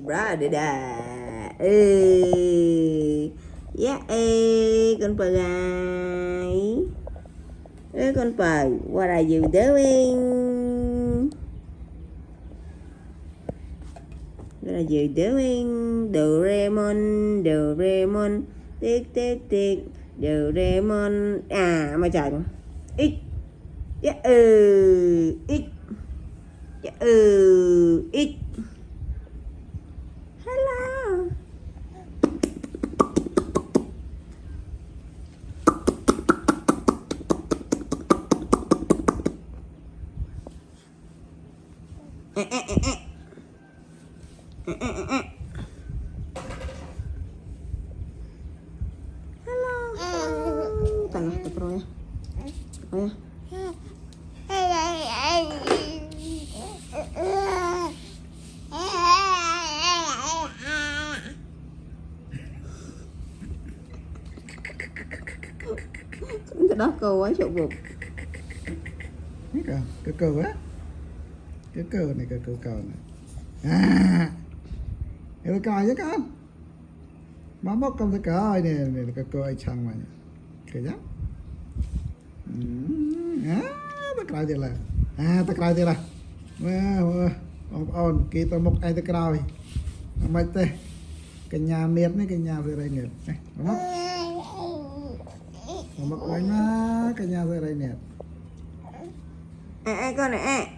Ra để đà. Ê. Yeah, ê, con Pai. Ê, con Pai, what are you doing? What are you doing? Doraemon, Doraemon, tick tick tick, Doraemon. À, mà trời. Ít. Yeah, ít. Yeah, ít. Hello. Hello. Tengah tepro ya. Oh ya. Cái đó cô quá chịu buộc. Cái cờ á. Cái cờ này cái cờ này. À. Cái cờ chứ con. Má móc con cái cờ này này cái cờ ai chăng mà. Cái đó. À, ta cài thế là. À, ta cài thế là. On kita mok ai ta cài. Mai teh. Cái nhà miệt này cái nhà về đây miệt. Này, móc. Mok ai na cái nhà về đây miệt. Con này.